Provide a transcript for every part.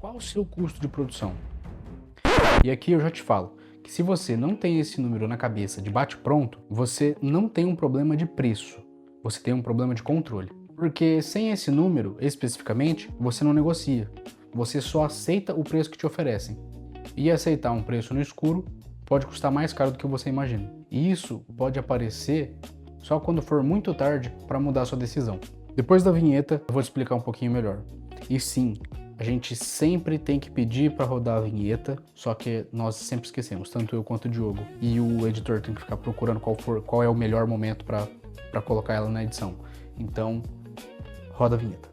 qual o seu custo de produção? E aqui eu já te falo que se você não tem esse número na cabeça de bate-pronto, você não tem um problema de preço, você tem um problema de controle. Porque sem esse número, especificamente, você não negocia, você só aceita o preço que te oferecem. E aceitar um preço no escuro pode custar mais caro do que você imagina. E isso pode aparecer só quando for muito tarde para mudar sua decisão. Depois da vinheta, eu vou te explicar um pouquinho melhor. E sim, a gente sempre tem que pedir para rodar a vinheta, só que nós sempre esquecemos, tanto eu quanto o Diogo. E o editor tem que ficar procurando qual é o melhor momento para colocar ela na edição. Então, roda a vinheta.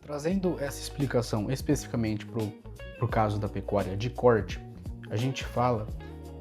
Trazendo essa explicação especificamente para o caso da pecuária de corte, a gente fala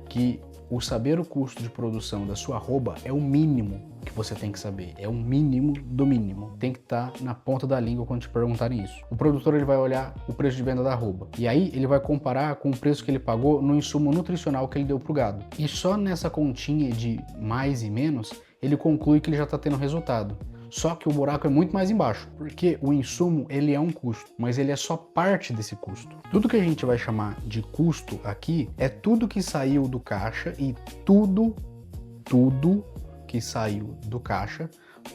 que o saber o custo de produção da sua arroba é o mínimo que você tem que saber, é o mínimo do mínimo. Tem que estar na ponta da língua quando te perguntarem isso. O produtor ele vai olhar o preço de venda da arroba e aí ele vai comparar com o preço que ele pagou no insumo nutricional que ele deu pro gado. E só nessa continha de mais e menos, ele conclui que ele já está tendo resultado. Só que o buraco é muito mais embaixo, porque o insumo ele é um custo, mas ele é só parte desse custo. Tudo que a gente vai chamar de custo aqui é tudo que saiu do caixa e tudo que saiu do caixa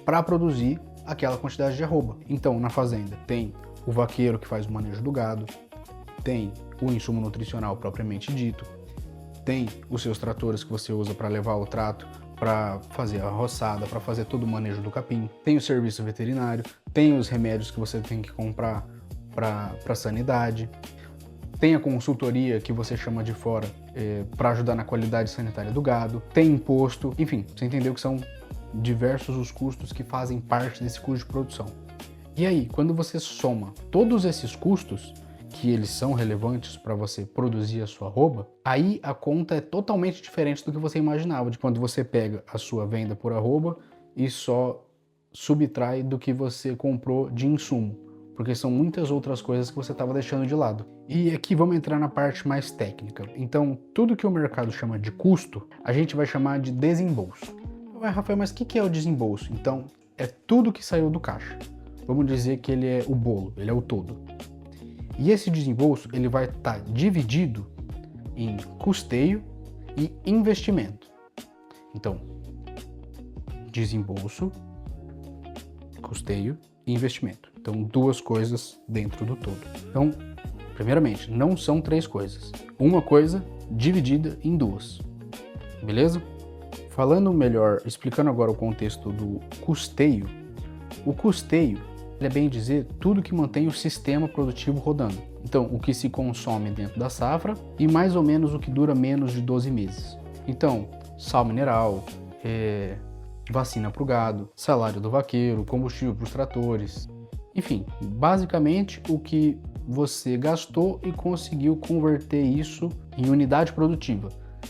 para produzir aquela quantidade de arroba. Então, na fazenda tem o vaqueiro que faz o manejo do gado, tem o insumo nutricional propriamente dito, tem os seus tratores que você usa para levar o trato, para fazer a roçada, para fazer todo o manejo do capim, tem o serviço veterinário, tem os remédios que você tem que comprar para sanidade, tem a consultoria que você chama de fora para ajudar na qualidade sanitária do gado, tem imposto, enfim, você entendeu que são diversos os custos que fazem parte desse custo de produção. E aí, quando você soma todos esses custos, que eles são relevantes para você produzir a sua arroba, aí a conta é totalmente diferente do que você imaginava, de quando você pega a sua venda por arroba e só subtrai do que você comprou de insumo, porque são muitas outras coisas que você estava deixando de lado. E aqui vamos entrar na parte mais técnica. Então, tudo que o mercado chama de custo, a gente vai chamar de desembolso. Ué, Rafael, mas o que é o desembolso? Então, é tudo que saiu do caixa. Vamos dizer que ele é o bolo, ele é o todo. E esse desembolso ele vai estar dividido em custeio e investimento. Então, desembolso, custeio e investimento. Então, duas coisas dentro do todo. Então, primeiramente, não são três coisas. Uma coisa dividida em duas. Beleza? Falando melhor, explicando agora o contexto do custeio. O custeio é bem dizer tudo que mantém o sistema produtivo rodando. Então, o que se consome dentro da safra e mais ou menos o que dura menos de 12 meses. Então, sal mineral, vacina para o gado, salário do vaqueiro, combustível para os tratores. Enfim, basicamente o que você gastou e conseguiu converter isso em unidade produtiva.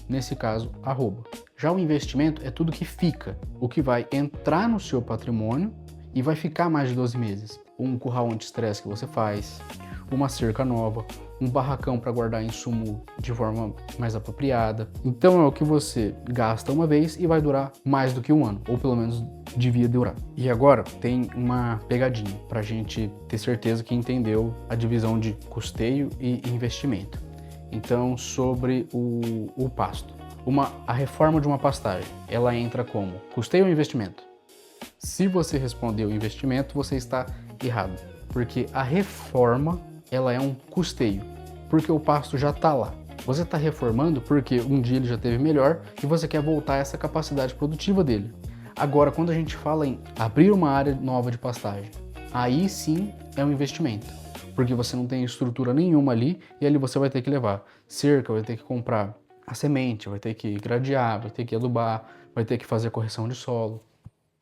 Nesse caso, arroba. Já o investimento é tudo que fica, o que vai entrar no seu patrimônio e vai ficar mais de 12 meses. Um curral anti-estresse que você faz, uma cerca nova, um barracão para guardar insumo de forma mais apropriada. Então é o que você gasta uma vez e vai durar mais do que um ano, ou pelo menos devia durar. E agora tem uma pegadinha para a gente ter certeza que entendeu a divisão de custeio e investimento. Então, sobre o pasto. A reforma de uma pastagem, ela entra como custeio ou investimento? Se você respondeu investimento, você está errado, porque a reforma ela é um custeio, porque o pasto já está lá. Você está reformando porque um dia ele já teve melhor e você quer voltar essa capacidade produtiva dele. Agora, quando a gente fala em abrir uma área nova de pastagem, aí sim é um investimento, porque você não tem estrutura nenhuma ali e ali você vai ter que levar cerca, vai ter que comprar a semente, vai ter que gradear, vai ter que adubar, vai ter que fazer a correção de solo.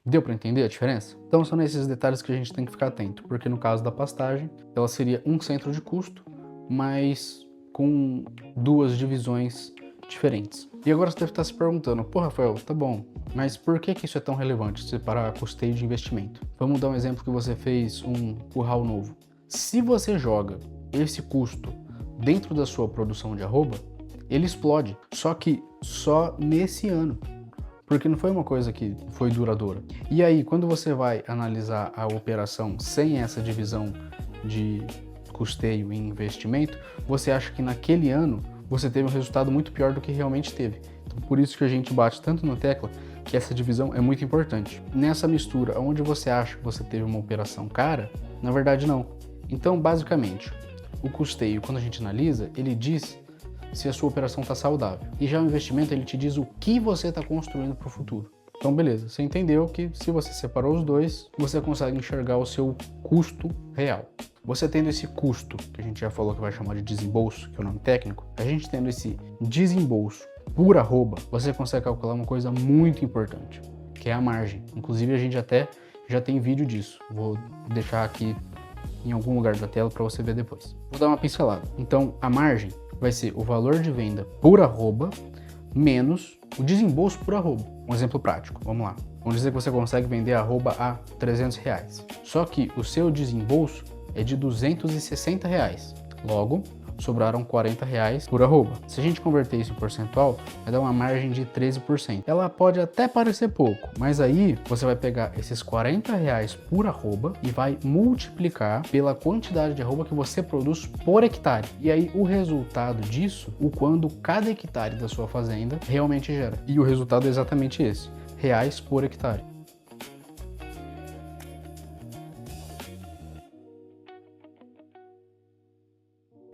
Deu para entender a diferença? Então são nesses detalhes que a gente tem que ficar atento, porque no caso da pastagem, ela seria um centro de custo, mas com duas divisões diferentes. E agora você deve estar se perguntando, pô Rafael, tá bom, mas por que isso é tão relevante, separar custeio de investimento? Vamos dar um exemplo que você fez um curral novo. Se você joga esse custo dentro da sua produção de arroba, ele explode, só que só nesse ano. porque não foi uma coisa que foi duradoura. E aí, quando você vai analisar a operação sem essa divisão de custeio e investimento, você acha que naquele ano você teve um resultado muito pior do que realmente teve. Então, por isso que a gente bate tanto na tecla que essa divisão é muito importante. Nessa mistura, onde você acha que você teve uma operação cara, na verdade não. Então, basicamente, o custeio, quando a gente analisa, ele diz se a sua operação está saudável. E já o investimento, ele te diz o que você está construindo para o futuro. Então, beleza, você entendeu que se você separou os dois, você consegue enxergar o seu custo real. Você tendo esse custo, que a gente já falou que vai chamar de desembolso, que é o nome técnico, a gente tendo esse desembolso por arroba, você consegue calcular uma coisa muito importante, que é a margem. Inclusive, a gente até já tem vídeo disso. Vou deixar aqui em algum lugar da tela para você ver depois. Vou dar uma pincelada. Então, a margem vai ser o valor de venda por arroba menos o desembolso por arroba. Um exemplo prático, vamos lá. Vamos dizer que você consegue vender arroba a R$300. Só que o seu desembolso é de R$260. Logo, sobraram R$40 por arroba. Se a gente converter isso em percentual, vai dar uma margem de 13%. Ela pode até parecer pouco, mas aí você vai pegar esses R$40 por arroba e vai multiplicar pela quantidade de arroba que você produz por hectare. E aí o resultado disso, o quando cada hectare da sua fazenda realmente gera. E o resultado é exatamente esse, reais por hectare.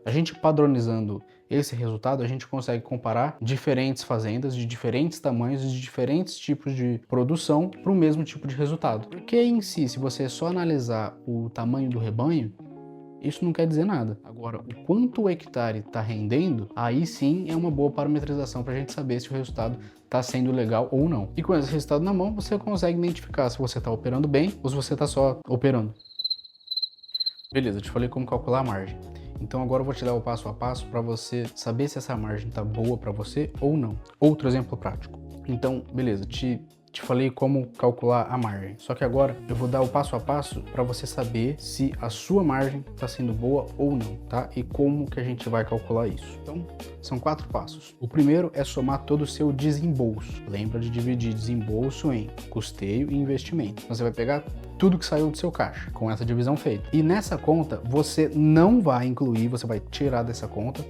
A gente padronizando esse resultado, a gente consegue comparar diferentes fazendas de diferentes tamanhos e de diferentes tipos de produção para o mesmo tipo de resultado. Porque em si, se você só analisar o tamanho do rebanho, isso não quer dizer nada. Agora, o quanto o hectare está rendendo, aí sim é uma boa parametrização para a gente saber se o resultado está sendo legal ou não. E com esse resultado na mão, você consegue identificar se você está operando bem ou se você está só operando. Beleza, eu te falei como calcular a margem. Então agora eu vou te dar o passo a passo para você saber se essa margem está boa para você ou não. Outro exemplo prático. Então, beleza, te falei como calcular a margem. Só que agora eu vou dar o passo a passo para você saber se a sua margem está sendo boa ou não, tá? E como que a gente vai calcular isso. Então, são 4 passos. O primeiro é somar todo o seu desembolso. Lembra de dividir desembolso em custeio e investimento. Então, você vai pegar tudo que saiu do seu caixa, com essa divisão feita. E nessa conta, você não vai incluir, você vai tirar dessa conta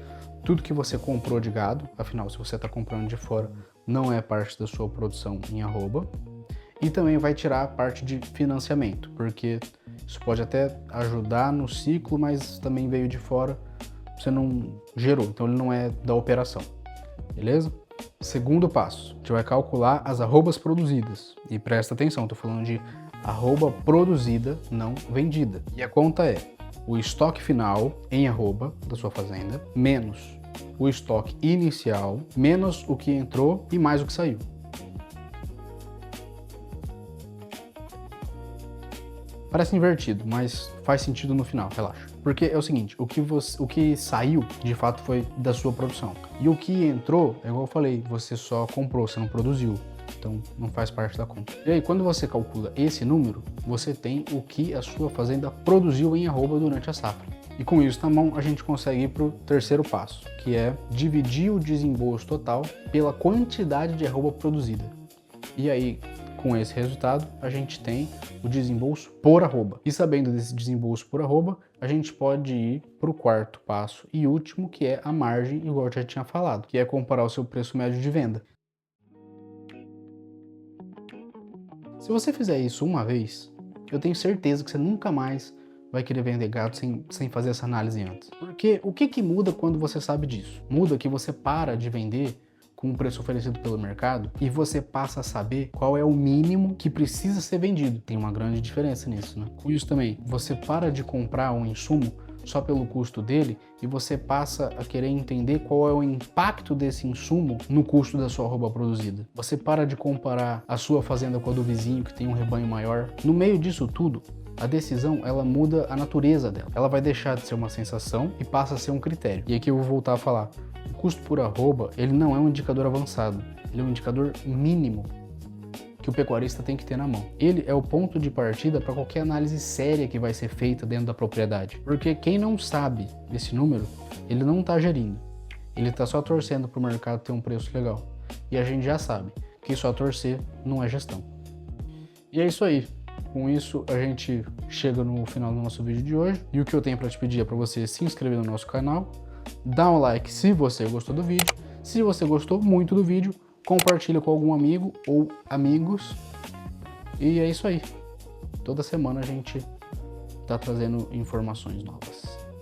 tudo que você comprou de gado, afinal, se você está comprando de fora, não é parte da sua produção em arroba. E também vai tirar a parte de financiamento, porque isso pode até ajudar no ciclo, mas também veio de fora, você não gerou, então ele não é da operação, beleza? Segundo passo, a gente vai calcular as arrobas produzidas. E presta atenção, estou falando de arroba produzida, não vendida. E a conta é o estoque final em arroba da sua fazenda, menos o estoque inicial, menos o que entrou e mais o que saiu. Parece invertido, mas faz sentido no final, relaxa. Porque é o seguinte, o que saiu, de fato, foi da sua produção. E o que entrou, é igual eu falei, você só comprou, você não produziu. Então, não faz parte da conta. E aí, quando você calcula esse número, você tem o que a sua fazenda produziu em arroba durante a safra. E com isso na mão, a gente consegue ir para o terceiro passo, que é dividir o desembolso total pela quantidade de arroba produzida. E aí, com esse resultado, a gente tem o desembolso por arroba. E sabendo desse desembolso por arroba, a gente pode ir para o quarto passo e último, que é a margem, igual eu já tinha falado, que é comparar o seu preço médio de venda. Se você fizer isso uma vez, eu tenho certeza que você nunca mais vai querer vender gado sem fazer essa análise antes. Porque o que muda quando você sabe disso? Muda que você para de vender com o preço oferecido pelo mercado e você passa a saber qual é o mínimo que precisa ser vendido. Tem uma grande diferença nisso, né? Com isso também, você para de comprar um insumo só pelo custo dele e você passa a querer entender qual é o impacto desse insumo no custo da sua arroba produzida. Você para de comparar a sua fazenda com a do vizinho que tem um rebanho maior. No meio disso tudo, a decisão, ela muda a natureza dela. Ela vai deixar de ser uma sensação e passa a ser um critério. E aqui eu vou voltar a falar. O custo por arroba, ele não é um indicador avançado. Ele é um indicador mínimo que o pecuarista tem que ter na mão. Ele é o ponto de partida para qualquer análise séria que vai ser feita dentro da propriedade. Porque quem não sabe desse número, ele não está gerindo. Ele está só torcendo para o mercado ter um preço legal. E a gente já sabe que só torcer não é gestão. E é isso aí. Com isso, a gente chega no final do nosso vídeo de hoje. E o que eu tenho para te pedir é para você se inscrever no nosso canal, dar um like se você gostou do vídeo. Se você gostou muito do vídeo, compartilha com algum amigo ou amigos. E é isso aí. Toda semana a gente tá trazendo informações novas.